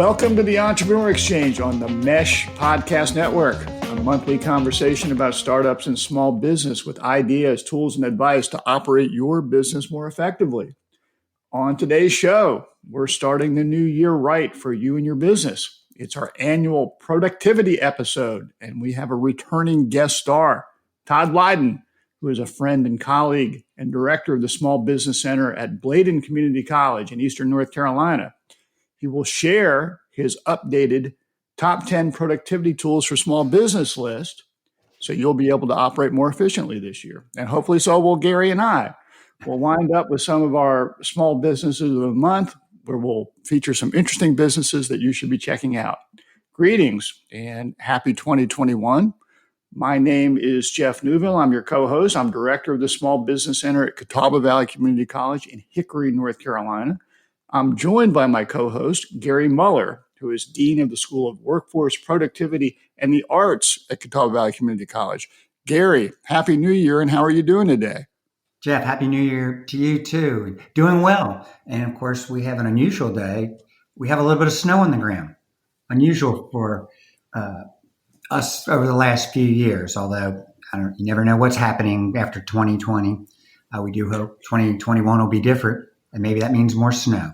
Welcome to the Entrepreneur Exchange on the Mesh Podcast Network, a monthly conversation about startups and small business with ideas, tools, and advice to operate your business more effectively. On today's show, we're starting the new year right for you and your business. It's our annual productivity episode, and we have a returning guest star, Todd Lyden, who is a friend and colleague and director of the Small Business Center at Bladen Community College in Eastern North Carolina. He will share his updated top 10 productivity tools for small business list, so you'll be able to operate more efficiently this year. And hopefully so will Gary and I. We'll wind up with some of our small businesses of the month, where we'll feature some interesting businesses that you should be checking out. Greetings and happy 2021. My name is Jeff Neuville. I'm your co-host. I'm director of the Small Business Center at Catawba Valley Community College in Hickory, North Carolina. I'm joined by my co-host, Gary Muller, who is Dean of the School of Workforce, Productivity, and the Arts at Catawba Valley Community College. Gary, Happy New Year, and how are you doing today? Jeff, Happy New Year to you too. Doing well. And of course, we have an unusual day. We have a little bit of snow on the ground. Unusual for us over the last few years, although you never know what's happening after 2020. We do hope 2021 will be different, and maybe that means more snow.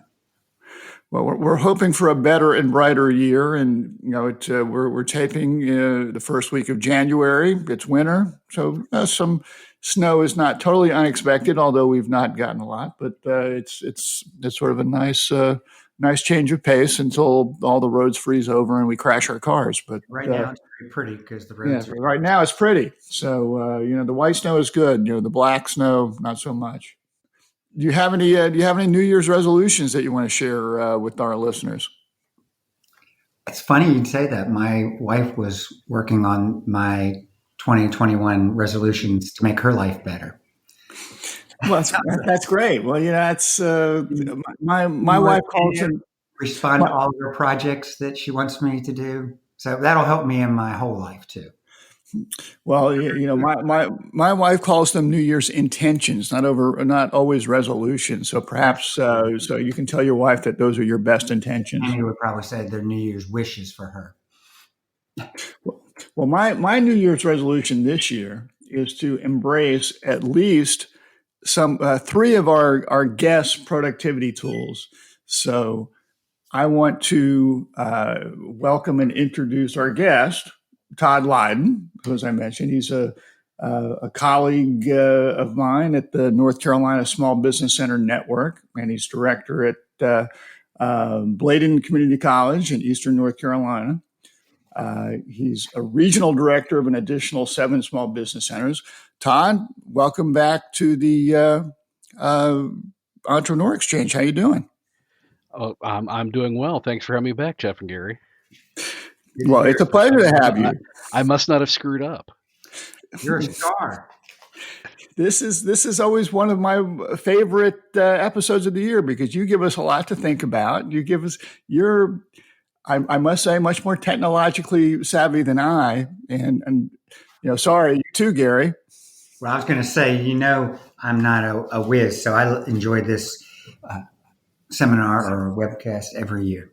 Well, we're hoping for a better and brighter year, and we're taping the first week of January. It's winter, so some snow is not totally unexpected, although we've not gotten a lot. But it's sort of a nice change of pace until all the roads freeze over and we crash our cars. But right now it's pretty pretty because the roads. Right now it's pretty. So the white snow is good. The black snow not so much. Do you have any New Year's resolutions that you want to share with our listeners? It's funny you'd say that. My wife was working on my 2021 resolutions to make her life better. Well, that's great. Well, that's my wife calls it respond to all of her projects that she wants me to do. So that'll help me in my whole life too. Well, my wife calls them New Year's intentions, not always resolutions. So perhaps so you can tell your wife that those are your best intentions. And you would probably say they're New Year's wishes for her. Well, my New Year's resolution this year is to embrace at least some three of our guest productivity tools. So I want to welcome and introduce our guest, Todd Lyden, who, as I mentioned, he's a colleague of mine at the North Carolina Small Business Center Network, and he's director at Bladen Community College in Eastern North Carolina. He's a regional director of an additional 7 small business centers. Todd, welcome back to the Entrepreneur Exchange. How you doing? Oh, I'm doing well. Thanks for having me back, Jeff and Gary. Well, it's a pleasure to have you. I must not have screwed up. You're a star. This is always one of my favorite episodes of the year because you give us a lot to think about. You give us I must say, much more technologically savvy than I. And sorry, you too, Gary. Well, I was going to say, I'm not a whiz, so I enjoy this seminar or webcast every year.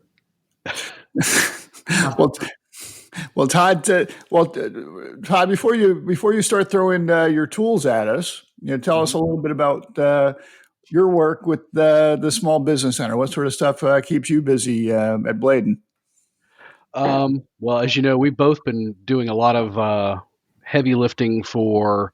Well, Todd. Todd, before you start throwing your tools at us, tell us a little bit about your work with the Small Business Center. What sort of stuff keeps you busy at Bladen? Well, as you know, we've both been doing a lot of heavy lifting for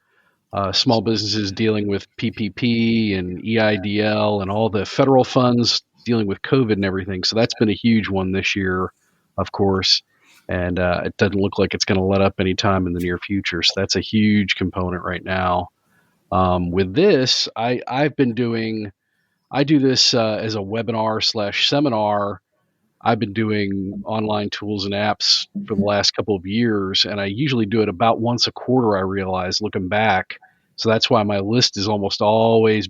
small businesses dealing with PPP and EIDL and all the federal funds dealing with COVID and everything. So that's been a huge one this year, of course. And it doesn't look like it's going to let up anytime in the near future. So that's a huge component right now. With this, I do this as a webinar / seminar. I've been doing online tools and apps for the last couple of years, and I usually do it about once a quarter, I realize, looking back. So that's why my list is almost always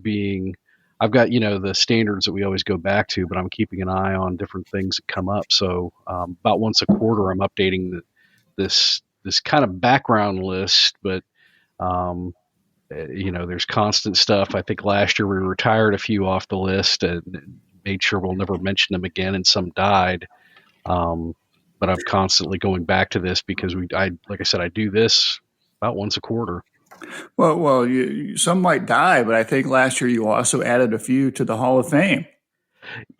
I've got, the standards that we always go back to, but I'm keeping an eye on different things that come up. So about once a quarter, I'm updating this kind of background list, but there's constant stuff. I think last year we retired a few off the list and made sure we'll never mention them again, and some died. But I'm constantly going back to this because like I said, I do this about once a quarter. Well, some might die, but I think last year you also added a few to the Hall of Fame.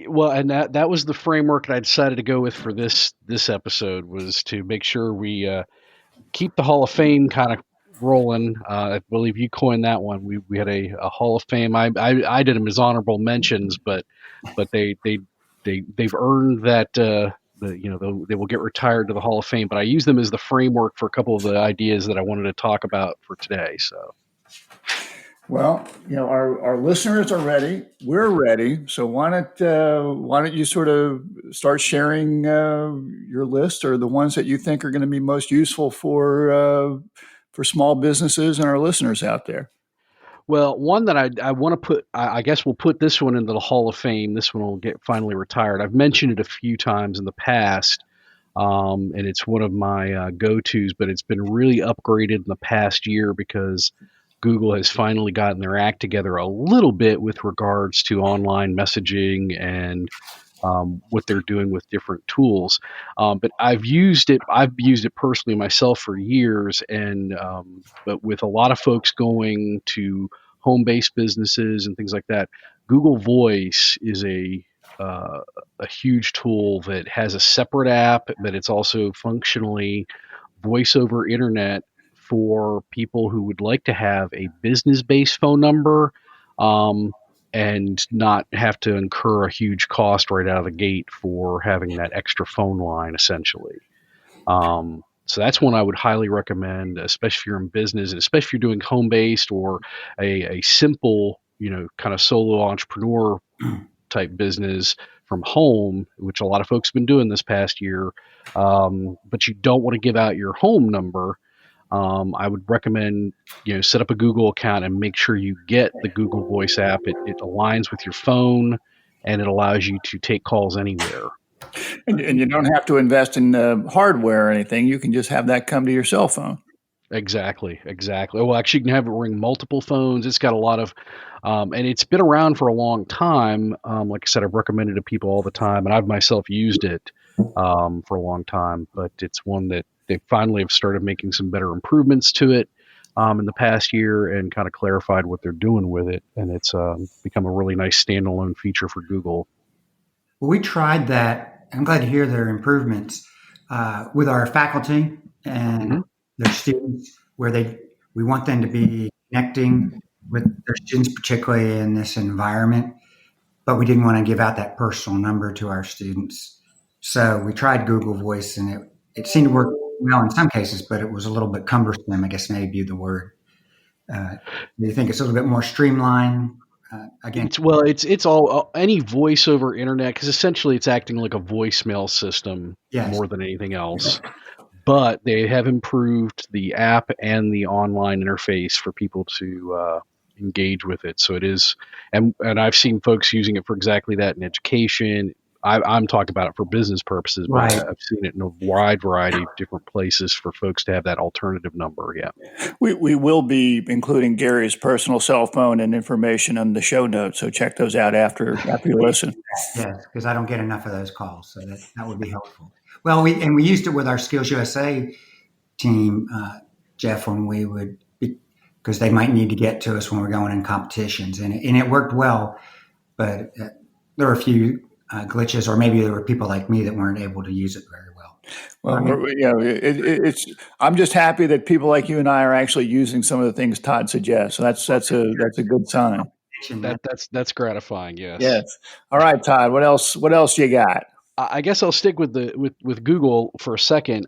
Well, and that was the framework that I decided to go with for this episode, was to make sure we keep the Hall of Fame kind of rolling. I believe you coined that one. We had a Hall of Fame. I did them as honorable mentions, but they've earned that. They will get retired to the Hall of Fame. But I use them as the framework for a couple of the ideas that I wanted to talk about for today. So. Well, our listeners are ready. We're ready. So why don't you sort of start sharing your list, or the ones that you think are going to be most useful for small businesses and our listeners out there. Well, one that I want to put, I guess we'll put this one into the Hall of Fame. This one will get finally retired. I've mentioned it a few times in the past, and it's one of my go-tos, but it's been really upgraded in the past year because Google has finally gotten their act together a little bit with regards to online messaging and what they're doing with different tools. But I've used it personally myself for years, and but with a lot of folks going to home-based businesses and things like that, Google Voice is a huge tool that has a separate app, but it's also functionally voice over internet for people who would like to have a business-based phone number, and not have to incur a huge cost right out of the gate for having that extra phone line, essentially. So that's one I would highly recommend, especially if you're in business, and especially if you're doing home-based or a simple, kind of solo entrepreneur type business from home, which a lot of folks have been doing this past year. But you don't want to give out your home number. I would recommend, set up a Google account and make sure you get the Google Voice app. It aligns with your phone, and it allows you to take calls anywhere. And you don't have to invest in hardware or anything. You can just have that come to your cell phone. Exactly. Well, actually, you can have it ring multiple phones. It's got a lot of, and it's been around for a long time. Like I said, I've recommended it to people all the time, and I've myself used it for a long time. But it's one that they finally have started making some better improvements to it in the past year, and kind of clarified what they're doing with it. And it's become a really nice standalone feature for Google. Well, we tried that. I'm glad to hear their improvements with our faculty and their students, where we want them to be connecting with their students, particularly in this environment, but we didn't want to give out that personal number to our students. So we tried Google Voice, and it seemed to work well in some cases, but it was a little bit cumbersome, I guess maybe the word. Do you think it's a little bit more streamlined? Again, it's all any voice over internet, because essentially it's acting like a voicemail system more than anything else. But they have improved the app and the online interface for people to engage with it. So it is, and I've seen folks using it for exactly that in education. I'm talking about it for business purposes, but right. I've seen it in a wide variety of different places for folks to have that alternative number. Yeah. We will be including Gary's personal cell phone and information on the show notes, so check those out after you listen. Yes, because I don't get enough of those calls, so that would be helpful. Well, we used it with our Skills USA team, Jeff, when we would, because they might need to get to us when we're going in competitions, and it worked well, but there were a few glitches, or maybe there were people like me that weren't able to use it very well. Well, I'm just happy that people like you and I are actually using some of the things Todd suggests. So that's a good sign. That's gratifying. Yes. Yes. All right, Todd. What else you got? I guess I'll stick with with Google for a second.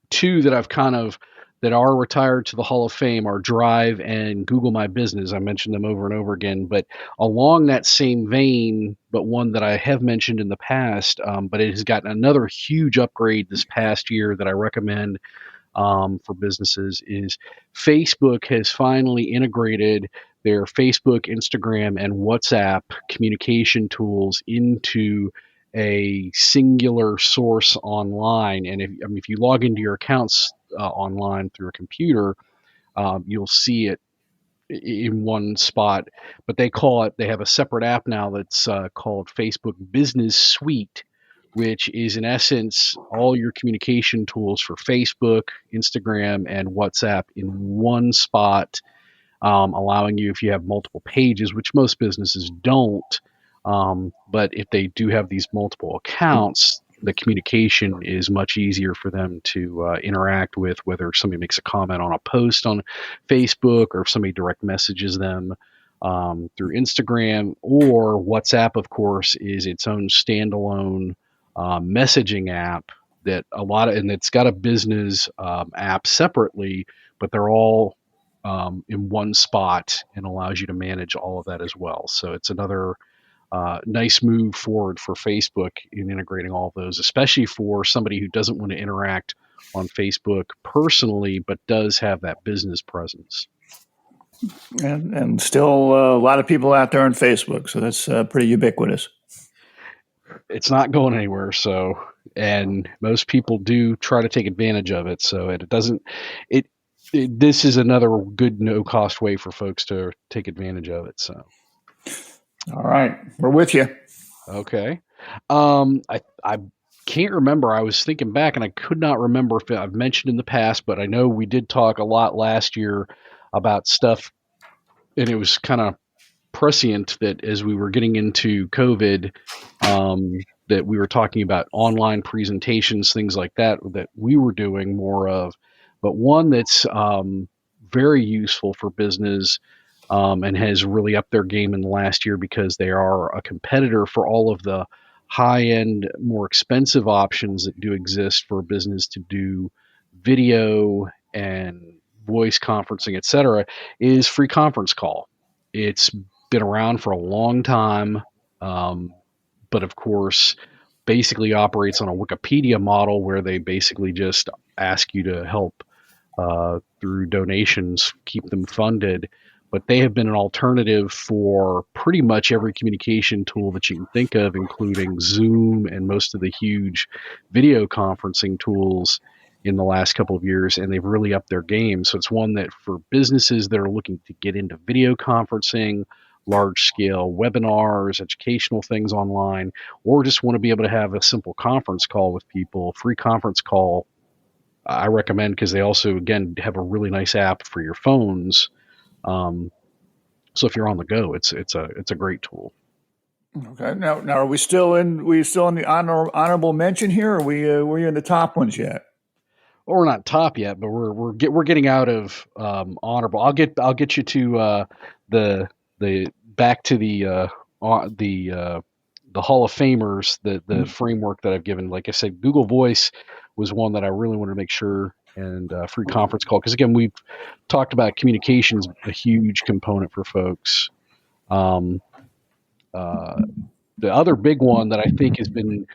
Two that I've that are retired to the Hall of Fame are Drive and Google My Business. I mentioned them over and over again, but along that same vein, but one that I have mentioned in the past, but it has gotten another huge upgrade this past year that I recommend for businesses, is Facebook has finally integrated their Facebook, Instagram, and WhatsApp communication tools into a singular source online. And if you log into your accounts online through a computer, you'll see it in one spot. But they have a separate app now that's called Facebook Business Suite. which is in essence all your communication tools for Facebook, Instagram, and WhatsApp in one spot, allowing you, if you have multiple pages, which most businesses don't, but if they do have these multiple accounts, the communication is much easier for them to interact with, whether somebody makes a comment on a post on Facebook or if somebody direct messages them through Instagram, or WhatsApp, of course, is its own standalone messaging app that and it's got a business app separately, but they're all in one spot and allows you to manage all of that as well. So it's another nice move forward for Facebook in integrating all of those, especially for somebody who doesn't want to interact on Facebook personally, but does have that business presence. And still a lot of people out there on Facebook, so that's pretty ubiquitous. It's not going anywhere, and most people do try to take advantage of it. So it doesn't. This is another good no-cost way for folks to take advantage of it. So, all right, we're with you. Okay, I can't remember. I was thinking back, and I could not remember if I've mentioned in the past, but I know we did talk a lot last year about stuff, and it was kind of prescient that as we were getting into COVID, that we were talking about online presentations, things like that we were doing more of. But one that's very useful for business and has really upped their game in the last year because they are a competitor for all of the high-end, more expensive options that do exist for a business to do video and voice conferencing, etc., is free conference call. It's been around for a long time, but of course, basically operates on a Wikipedia model where they basically just ask you to help through donations, keep them funded. But they have been an alternative for pretty much every communication tool that you can think of, including Zoom and most of the huge video conferencing tools in the last couple of years, and they've really upped their game. So it's one that for businesses that are looking to get into video conferencing, large-scale webinars, educational things online, or just want to be able to have a simple conference call with people, free conference call, I recommend, because they also, again, have a really nice app for your phones. So if you're on the go, it's a great tool. Okay. Now are we still in the honorable mention here? Or were we in the top ones yet? Well, we're not top yet, but we're getting out of honorable. I'll get you to the back to the Hall of Famers, the framework that I've given. Like I said, Google Voice was one that I really wanted to make sure, and free conference call, because again, we've talked about communications, a huge component for folks. The other big one that I think has been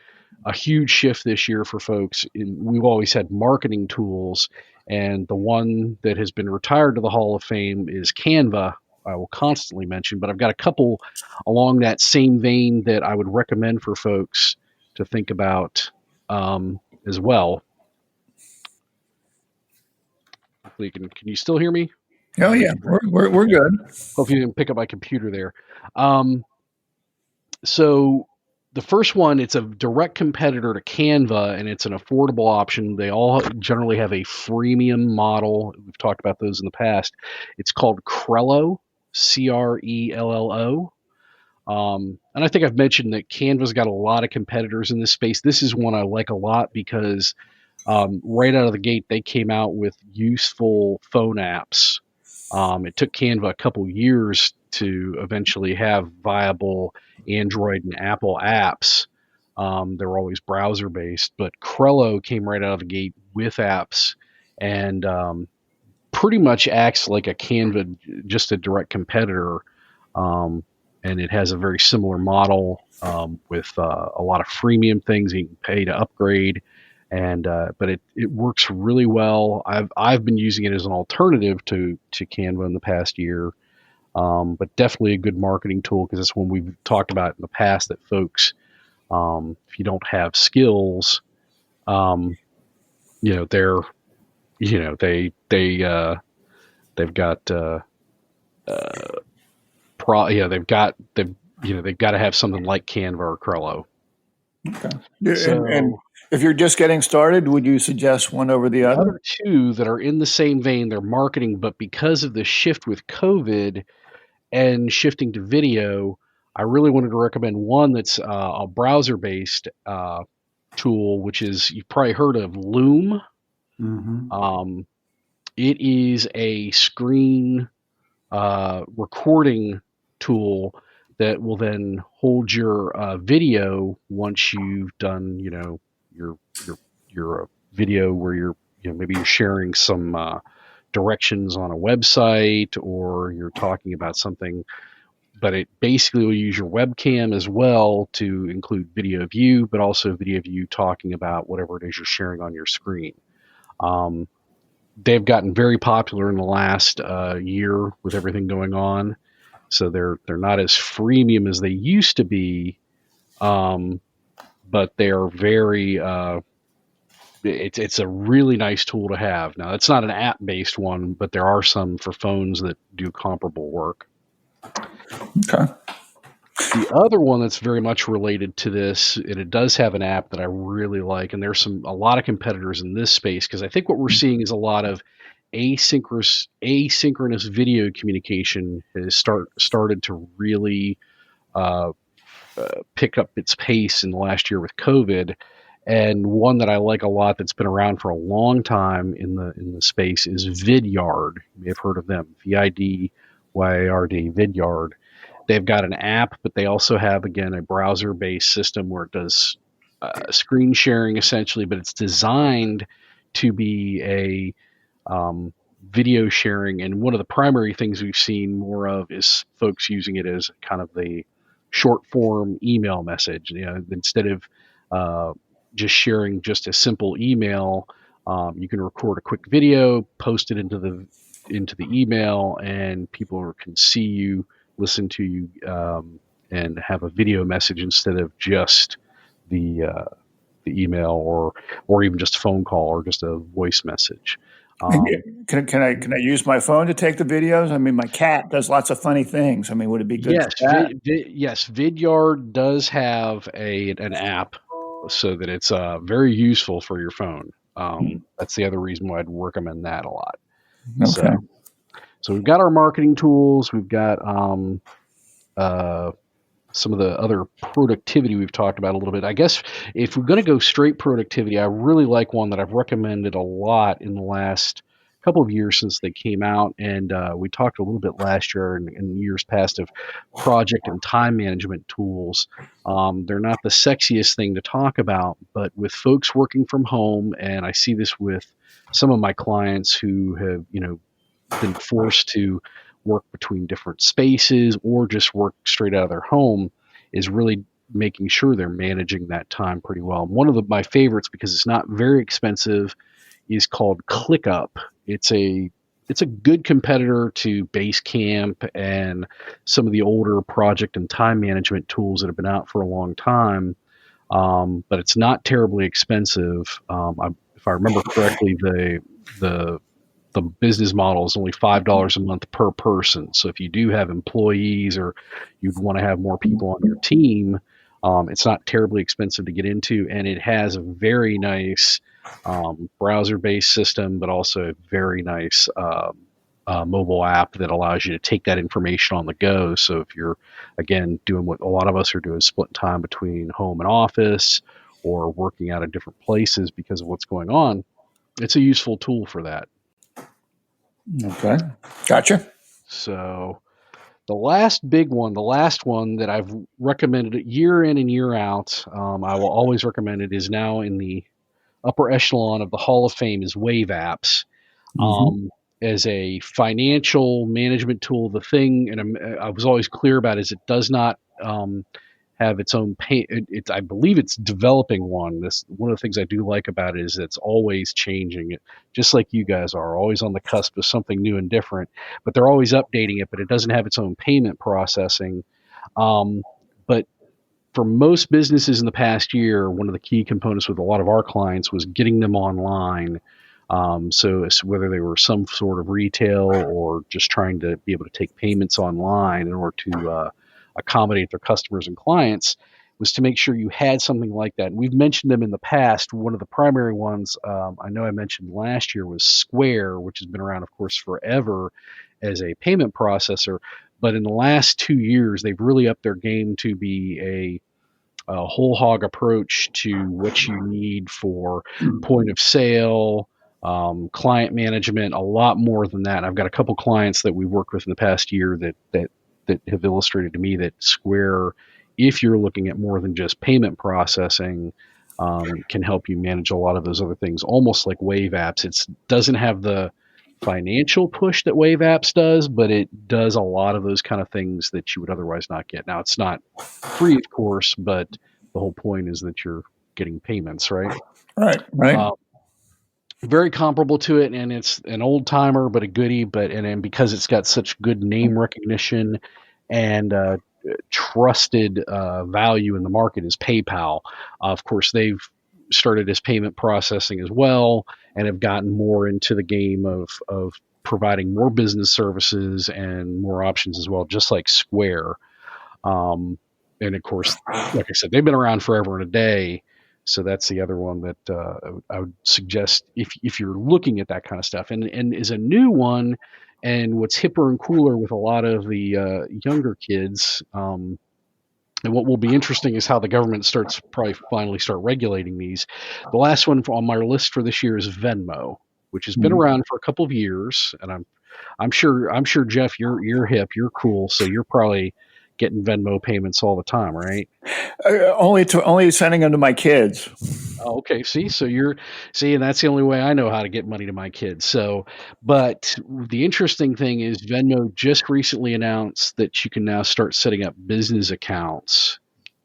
a huge shift this year for folks, we've always had marketing tools, and the one that has been retired to the Hall of Fame is Canva. I will constantly mention, but I've got a couple along that same vein that I would recommend for folks to think about as well. Hopefully, can you still hear me? Oh yeah, we're good. Hopefully, you can pick up my computer there. So the first one, it's a direct competitor to Canva, and it's an affordable option. They all generally have a freemium model. We've talked about those in the past. It's called Crello, Crello. And I think I've mentioned that Canva's got a lot of competitors in this space. This is one I like a lot because right out of the gate, they came out with useful phone apps. It took Canva a couple years to eventually have viable Android and Apple apps. They're always browser based, but Crello came right out of the gate with apps and pretty much acts like a Canva, just a direct competitor. And it has a very similar model with a lot of freemium things you can pay to upgrade. And but it works really well. I've been using it as an alternative to Canva in the past year, but definitely a good marketing tool, because it's one we've talked about in the past that folks, if you don't have skills, they've got they've got to have something like Canva or Crello. Okay. So And if you're just getting started, would you suggest one over the the other? other two that are in the same vein, they're marketing, but because of the shift with COVID and shifting to video, I really wanted to recommend one that's a browser-based tool, which is, you've probably heard of Loom. Mm-hmm. Um, it is a screen recording tool that will then hold your video once you've done, your your your video where maybe you're sharing some directions on a website, or you're talking about something. But it basically will use your webcam as well to include video of you, but also video of you talking about whatever it is you're sharing on your screen. Um, they've gotten very popular in the last year with everything going on, so they're not as freemium as they used to be, but they are very. It's a really nice tool to have. Now, it's not an app based one, but there are some for phones that do comparable work. Okay. The other one that's very much related to this, and it does have an app that I really like, and there's a lot of competitors in this space, because I think what we're seeing is a lot of asynchronous video communication has started to really uh, pick up its pace in the last year with COVID. And one that I like a lot that's been around for a long time in the space is Vidyard. You may have heard of them. Vidyard, Vidyard. They've got an app, but they also have, again, a browser-based system where it does screen sharing essentially, but it's designed to be a video sharing. And one of the primary things we've seen more of is folks using it as kind of the short form email message. Instead of just sharing just a simple email, you can record a quick video, post it into the email, and people can see you, listen to you, and have a video message instead of just the email, or even just a phone call or just a voice message. Can I use my phone to take the videos? I mean, my cat does lots of funny things. I mean, would it be good for Yes, that? yes, Vidyard does have an app, so that it's very useful for your phone. That's the other reason why I'd recommend that a lot. So, Okay. we've got our marketing tools. We've got uh, some of the other productivity we've talked about a little bit. I guess if we're going to go straight productivity, I really like one that I've recommended a lot in the last couple of years since they came out, and we talked a little bit last year and years past of project and time management tools. They're not the sexiest thing to talk about, but with folks working from home, and I see this with some of my clients who have, been forced to work between different spaces or just work straight out of their home, is really making sure they're managing that time pretty well. One of my favorites, because it's not very expensive, is called ClickUp. It's a good competitor to Basecamp and some of the older project and time management tools that have been out for a long time. But it's not terribly expensive. If I remember correctly, the business model is only $5 a month per person. So if you do have employees, or you'd want to have more people on your team, it's not terribly expensive to get into, and it has a very nice browser-based system, but also a very nice mobile app that allows you to take that information on the go. So if you're, again, doing what a lot of us are doing, split time between home and office, or working out of different places because of what's going on, it's a useful tool for that. Okay. Gotcha. So the last big one, the last one that I've recommended year in and year out, I will always recommend it, is now in the upper echelon of the Hall of Fame, is Wave Apps. Mm-hmm. As a financial management tool, the thing, and I was always clear about, is it does not have its own pay. I believe it's developing one. One of the things I do like about it is it's always changing. It, just like you guys are always on the cusp of something new and different, but they're always updating it. But it doesn't have its own payment processing. But for most businesses in the past year, one of the key components with a lot of our clients was getting them online. So whether they were some sort of retail or just trying to be able to take payments online in order to accommodate their customers and clients, was to make sure you had something like that. And we've mentioned them in the past. One of the primary ones I know I mentioned last year was Square, which has been around, of course, forever as a payment processor. But in the last 2 years, they've really upped their game to be a whole hog approach to what you need for point of sale, client management, a lot more than that. I've got a couple clients that we worked with in the past year that have illustrated to me that Square, if you're looking at more than just payment processing, can help you manage a lot of those other things, almost like Wave Apps. It doesn't have the financial push that Wave Apps does, but it does a lot of those kind of things that you would otherwise not get. Now, it's not free, of course, but the whole point is that you're getting payments, right? Right. Very comparable to it, and it's an old timer, but a goodie. And because it's got such good name recognition and trusted value in the market, is PayPal. Of course, they've started as payment processing as well, and have gotten more into the game of providing more business services and more options as well, just like Square. And of course, like I said, they've been around forever and a day. So that's the other one that I would suggest if you're looking at that kind of stuff, and is a new one. And what's hipper and cooler with a lot of the younger kids, and what will be interesting is how the government finally start regulating these. The last one on my list for this year is Venmo, which has been around for a couple of years, and I'm sure Jeff, you're hip, you're cool, so you're probably getting Venmo payments all the time, right? Only sending them to my kids. Oh, okay. And that's the only way I know how to get money to my kids. So, but the interesting thing is Venmo just recently announced that you can now start setting up business accounts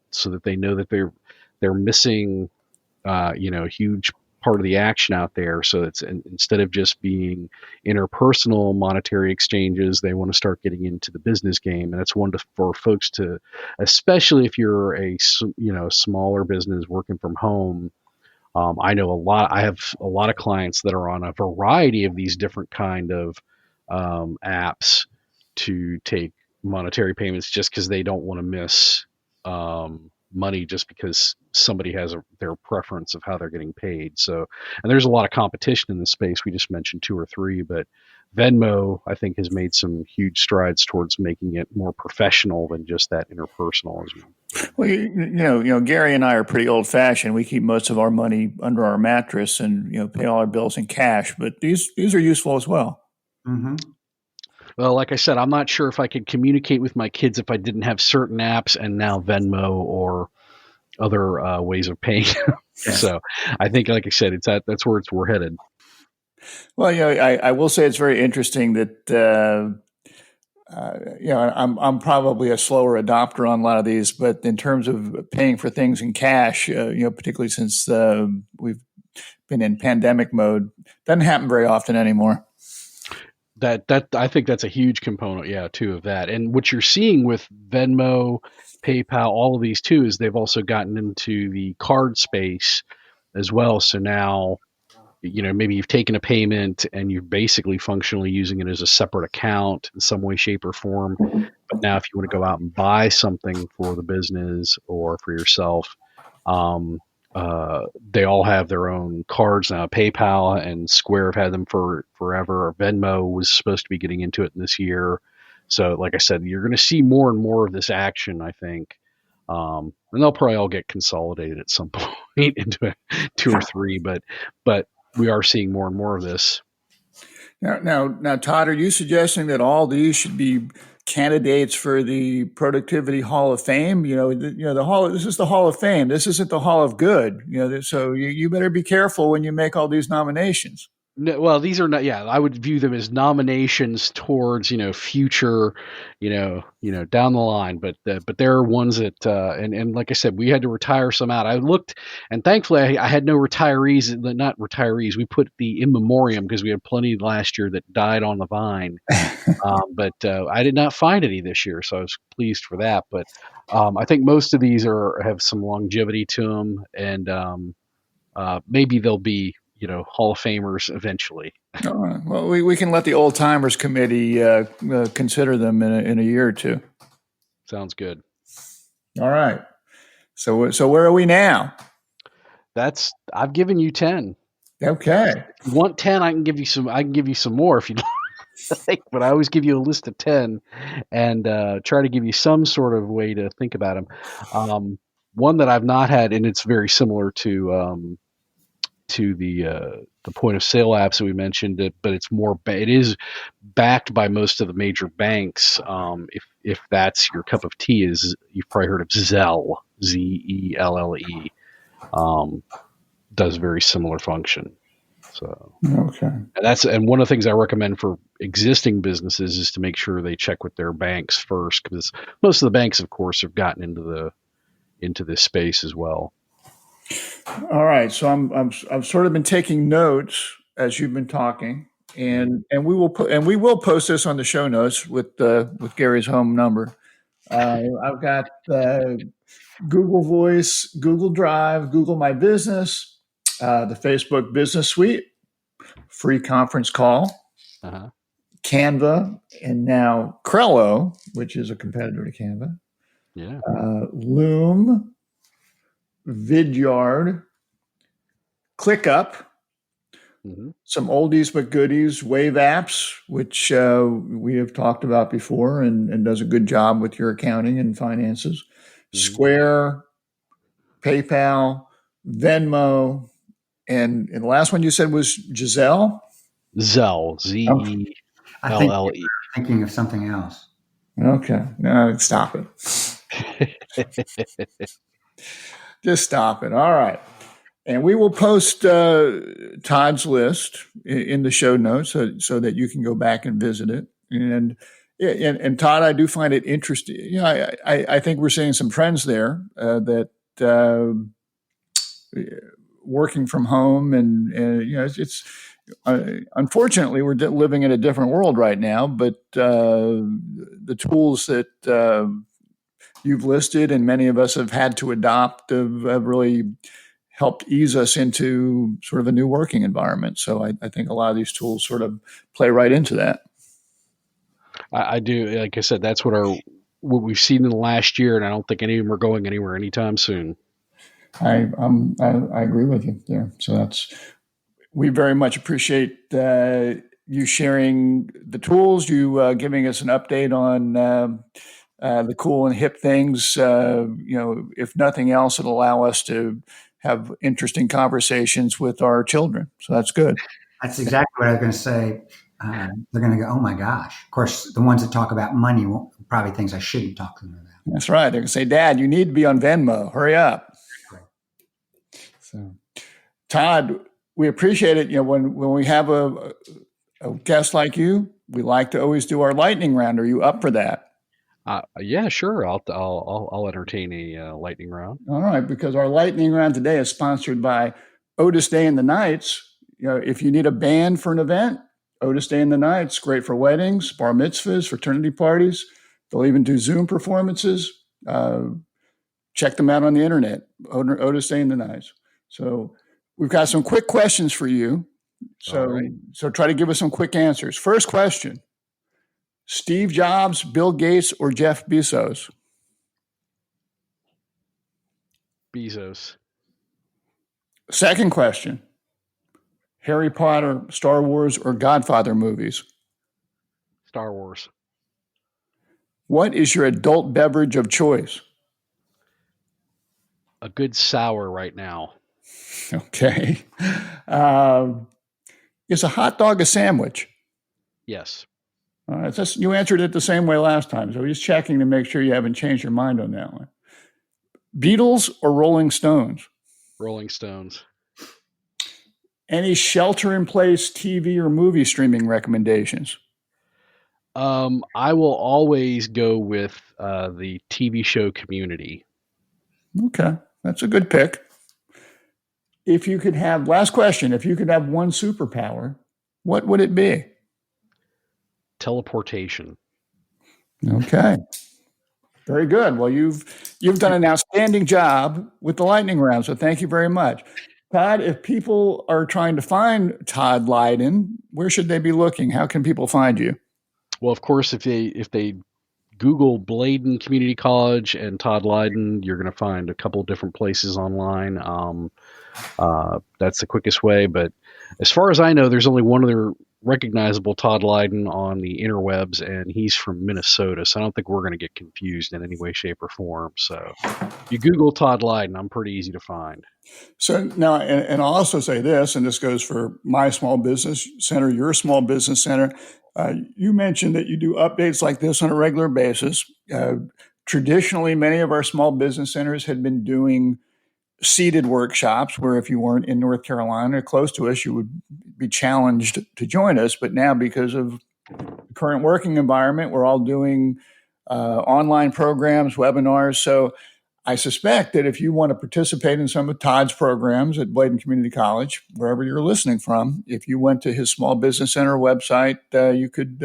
so that they know that they're missing, a huge part of the action out there. So it's instead of just being interpersonal monetary exchanges, they want to start getting into the business game, and it's for folks to, especially if you're a smaller business working from home. I have a lot of clients that are on a variety of these different kind of apps to take monetary payments just because they don't want to miss money just because somebody has their preference of how they're getting paid. So, and there's a lot of competition in this space. We just mentioned 2 or 3, but Venmo, I think, has made some huge strides towards making it more professional than just that interpersonal. Well, Gary and I are pretty old fashioned. We keep most of our money under our mattress and pay all our bills in cash. But these are useful as well. Mm-hmm. Well, like I said, I'm not sure if I could communicate with my kids if I didn't have certain apps and now Venmo or other ways of paying. Yeah. So I think, like I said, that's where we're headed. Well, I will say it's very interesting that I'm probably a slower adopter on a lot of these, but in terms of paying for things in cash, particularly since we've been in pandemic mode, doesn't happen very often anymore. That I think that's a huge component, too, of that. And what you're seeing with Venmo, PayPal, all of these too, is they've also gotten into the card space as well. So now, maybe you've taken a payment and you're basically functionally using it as a separate account in some way, shape, or form. But now if you want to go out and buy something for the business or for yourself, they all have their own cards now. PayPal and Square have had them for forever. Venmo was supposed to be getting into it this year. So, like I said, you're going to see more and more of this action, I think. And they'll probably all get consolidated at some point into 2 or 3, but we are seeing more and more of this. Now, Todd, are you suggesting that all these should be candidates for the Productivity Hall of Fame? The hall. This is the Hall of Fame. This isn't the Hall of Good. So you better be careful when you make all these nominations. No, well, these are not. Yeah, I would view them as nominations towards future, down the line. But there are ones that and like I said, we had to retire some out. I looked, and thankfully I had no retirees. Not retirees. We put the in memoriam because we had plenty last year that died on the vine. But I did not find any this year, so I was pleased for that. But I think most of these have some longevity to them, and maybe they'll be Hall of Famers eventually. Well, we can let the Old Timers Committee consider them in a year or 2. Sounds good. All right. So where are we now? I've given you 10. Okay. If you want 10, I can give you some more if you'd like, but I always give you a list of 10 and try to give you some sort of way to think about them. One that I've not had, and it's very similar to the point of sale apps that we mentioned, but it is backed by most of the major banks. If that's your cup of tea, is you've probably heard of Zelle, Zelle. Does very similar function. So Okay. and one of the things I recommend for existing businesses is to make sure they check with their banks first, because most of the banks, of course, have gotten into this space as well. All right. So I've sort of been taking notes as you've been talking, and we will post this on the show notes with Gary's home number. I've got Google Voice, Google Drive, Google My Business, the Facebook Business Suite, free conference call, Uh-huh. Canva, and now Trello, which is a competitor to Canva, Yeah. Loom, Vidyard, ClickUp, Mm-hmm. some oldies but goodies, Wave Apps, which we have talked about before and does a good job with your accounting and finances, Square, PayPal, Venmo, and the last one you said was Giselle? Zelle, Zelle. I think you're thinking of something else. Okay. No, stop it. Just stop it. All right. And we will post Todd's list in the show notes so that you can go back and visit it. And Todd, I do find it interesting. You know, I think we're seeing some trends there that working from home and you know it's unfortunately we're living in a different world right now. But the tools that you've listed and many of us have had to adopt have really helped ease us into sort of a new working environment. So I think a lot of these tools sort of play right into that. I do. Like I said, that's what we've seen in the last year, and I don't think any of them are going anywhere anytime soon. I agree with you there. So we very much appreciate you sharing the tools, you giving us an update on the cool and hip things. If nothing else, it'll allow us to have interesting conversations with our children. So that's good. That's exactly what I was going to say. They're going to go, oh my gosh. Of course, the ones that talk about money probably things I shouldn't talk to them about. That's right. They're going to say, Dad, you need to be on Venmo. Hurry up. So, Todd, we appreciate it. You know, when we have a guest like you, we like to always do our lightning round. Are you up for that? Yeah, sure. I'll entertain a lightning round. All right, because our lightning round today is sponsored by Otis Day and the Nights. You know, if you need a band for an event, Otis Day and the Nights, great for weddings, bar mitzvahs, fraternity parties. They'll even do Zoom performances. Check them out on the internet, Otis Day and the Nights. So we've got some quick questions for you. So try to give us some quick answers. First question. Steve Jobs, Bill Gates, or Jeff Bezos? Bezos. Second question. Harry Potter, Star Wars, or Godfather movies? Star Wars. What is your adult beverage of choice? A good sour right now. Okay. Is a hot dog a sandwich? Yes. All right. You answered it the same way last time, so just checking to make sure you haven't changed your mind on that one. Beatles or Rolling Stones? Rolling Stones. Any shelter-in-place TV or movie streaming recommendations? I will always go with the TV show Community. Okay, that's a good pick. Last question, if you could have one superpower, what would it be? Teleportation. Okay. Very good. Well, you've done an outstanding job with the lightning round, so thank you very much. Todd, if people are trying to find Todd Lyden, where should they be looking? How can people find you? Well, of course, if they Google Bladen Community College and Todd Lyden, you're going to find a couple different places online. That's the quickest way. But as far as I know, there's only one other recognizable Todd Lyden on the interwebs, and he's from Minnesota. So I don't think we're going to get confused in any way, shape, or form. So if you Google Todd Lyden, I'm pretty easy to find. So now, and I'll also say this, and this goes for my small business center, your small business center. You mentioned that you do updates like this on a regular basis. Traditionally, many of our small business centers had been doing seated workshops where if you weren't in North Carolina or close to us, you would be challenged to join us. But now, because of the current working environment, we're all doing online programs, webinars. So I suspect that if you want to participate in some of Todd's programs at Bladen Community College, wherever you're listening from, if you went to his Small Business Center website, you could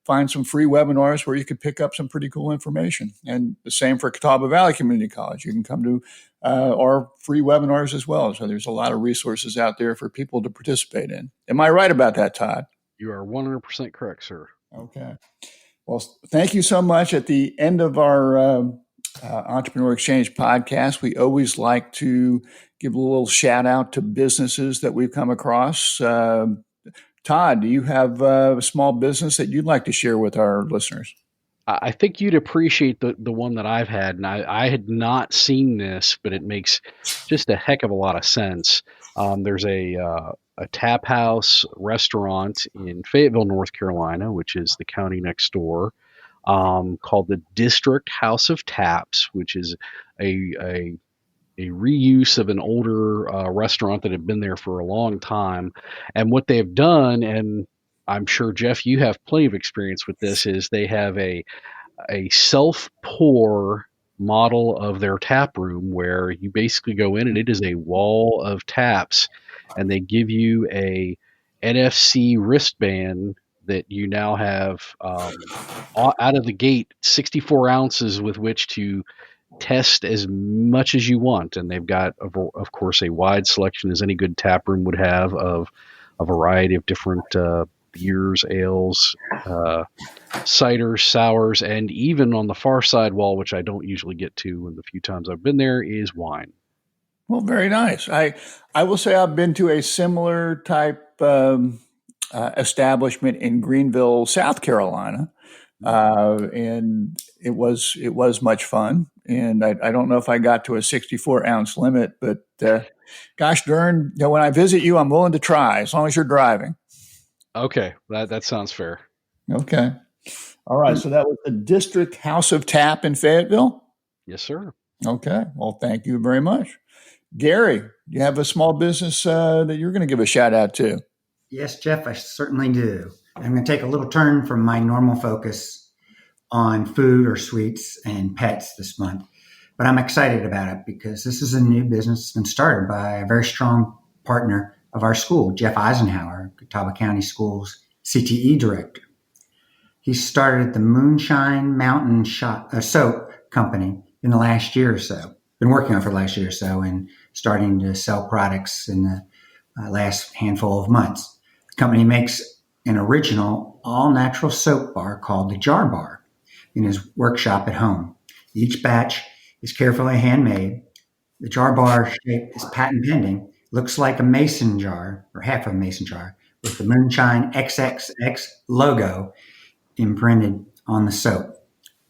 find some free webinars where you could pick up some pretty cool information. And the same for Catawba Valley Community College. You can come to our free webinars as well. So there's a lot of resources out there for people to participate in. Am I right about that, Todd? You are 100% correct, sir. Okay. Well, thank you so much. At the end of our Entrepreneur Exchange podcast, we always like to give a little shout out to businesses that we've come across. Todd, do you have a small business that you'd like to share with our listeners? I think you'd appreciate the one that I've had, and I had not seen this, but it makes just a heck of a lot of sense. There's a tap house restaurant in Fayetteville, North Carolina, which is the county next door, called the District House of Taps, which is a reuse of an older restaurant that had been there for a long time. And what they've done, and I'm sure, Jeff, you have plenty of experience with this, is they have a self-pour model of their tap room where you basically go in and it is a wall of taps, and they give you a NFC wristband that you now have out of the gate 64 ounces with which to test as much as you want. And they've got, of course, a wide selection, as any good tap room would have, of a variety of different beers, ales, ciders, sours, and even on the far side wall, which I don't usually get to in the few times I've been there, is wine. Well, very nice. I will say I've been to a similar type establishment in Greenville, South Carolina, and it was much fun. And I don't know if I got to a 64 ounce limit, but gosh darn, when I visit you, I'm willing to try as long as you're driving. Okay, that sounds fair. Okay. All right. So that was the District House of Tap in Fayetteville? Yes, sir. Okay. Well, thank you very much. Gary, you have a small business that you're going to give a shout out to? Yes, Jeff, I certainly do. I'm going to take a little turn from my normal focus on food or sweets and pets this month. But I'm excited about it because this is a new business that's been started by a very strong partner of our school, Jeff Eisenhower, Catawba County Schools CTE director. He started the Moonshine Mountain Soap Company in the last year or so. Been working on it for the last year or so and starting to sell products in the last handful of months. The company makes an original all-natural soap bar called the Jar Bar in his workshop at home. Each batch is carefully handmade. The Jar Bar shape is patent pending. Looks like a mason jar, or half of a mason jar, with the Moonshine XXX logo imprinted on the soap.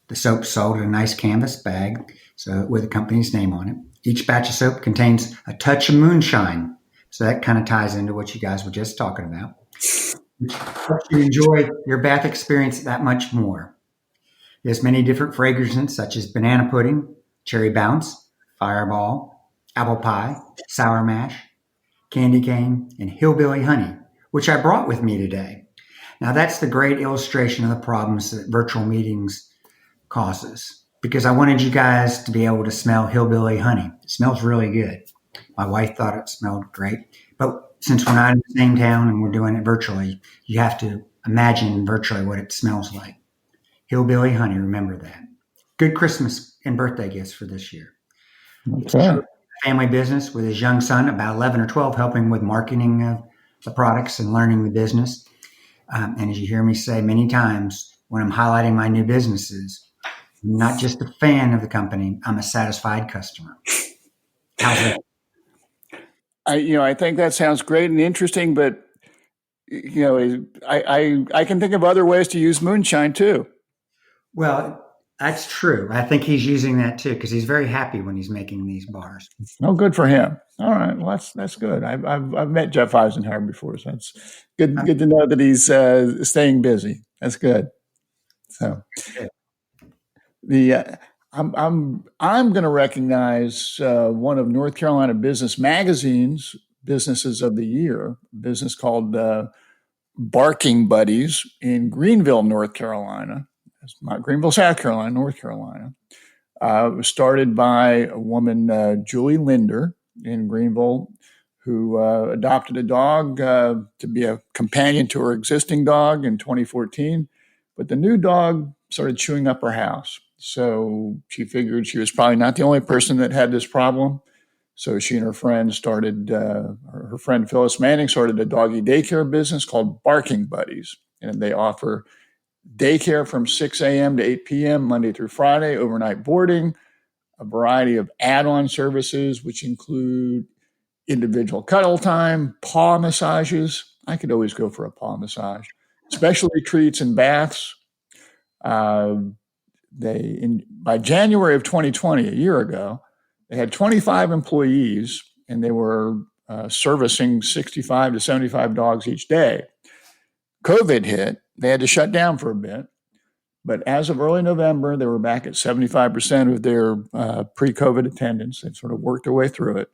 The soap sold in a nice canvas bag, so with the company's name on it. Each batch of soap contains a touch of moonshine. So that kind of ties into what you guys were just talking about. Which helps you enjoy your bath experience that much more. There's many different fragrances such as banana pudding, cherry bounce, fireball, apple pie, sour mash, candy cane, and hillbilly honey, which I brought with me today. Now that's the great illustration of the problems that virtual meetings causes, because I wanted you guys to be able to smell hillbilly honey. It smells really good. My wife thought it smelled great, but since we're not in the same town and we're doing it virtually, you have to imagine virtually what it smells like. Hillbilly honey, remember that. Good Christmas and birthday gifts for this year. Okay. Family business with his young son, about 11 or 12, helping with marketing of the products and learning the business. And as you hear me say many times when I'm highlighting my new businesses, I'm not just a fan of the company. I'm a satisfied customer. How's that? I think that sounds great and interesting, but I can think of other ways to use moonshine too. Well, that's true. I think he's using that too because he's very happy when he's making these bars. Oh, good for him. All right, well that's good. I've met Jeff Eisenhower before, so that's good to know that he's staying busy. That's good. So the I'm going to recognize one of North Carolina Business Magazine's businesses of the year, a business called Barking Buddies in Greenville, North Carolina. It's not Greenville, South Carolina, North Carolina. It was started by a woman, Julie Linder, in Greenville, who adopted a dog to be a companion to her existing dog in 2014. But the new dog started chewing up her house. So she figured she was probably not the only person that had this problem. So she and her friend started, her friend Phyllis Manning started a doggy daycare business called Barking Buddies. And they offer daycare from 6 a.m. to 8 p.m., Monday through Friday, overnight boarding, a variety of add-on services, which include individual cuddle time, paw massages. I could always go for a paw massage. Specialty treats and baths. By January of 2020, a year ago, they had 25 employees, and they were servicing 65 to 75 dogs each day. COVID hit. They had to shut down for a bit. But as of early November, they were back at 75% of their pre-COVID attendance. They've sort of worked their way through it.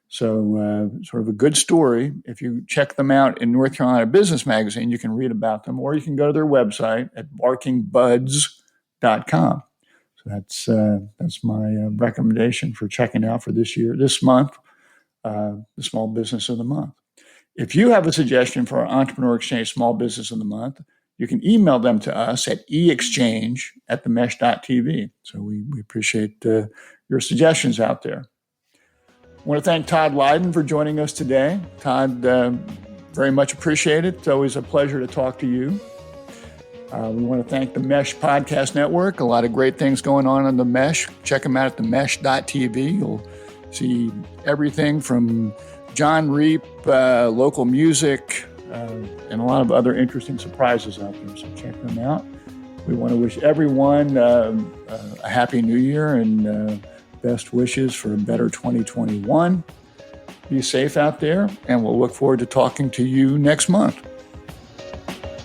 So sort of a good story. If you check them out in North Carolina Business Magazine, you can read about them, or you can go to their website at barkingbuds.com. So that's my recommendation for checking out for this month, the Small Business of the Month. If you have a suggestion for our Entrepreneur Exchange Small Business of the Month, you can email them to us at eexchange@themesh.tv. So we appreciate your suggestions out there. I want to thank Todd Lyden for joining us today. Todd, very much appreciate it. It's always a pleasure to talk to you. We want to thank the Mesh Podcast Network. A lot of great things going on the Mesh. Check them out at themesh.tv. You'll see everything from John Reap, local music, and a lot of other interesting surprises out there. So check them out. We want to wish everyone a happy new year and best wishes for a better 2021. Be safe out there, and we'll look forward to talking to you next month.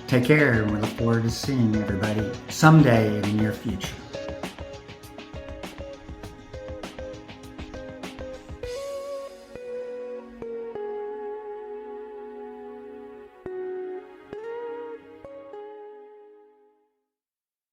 Take care, and we look forward to seeing everybody someday in the near future.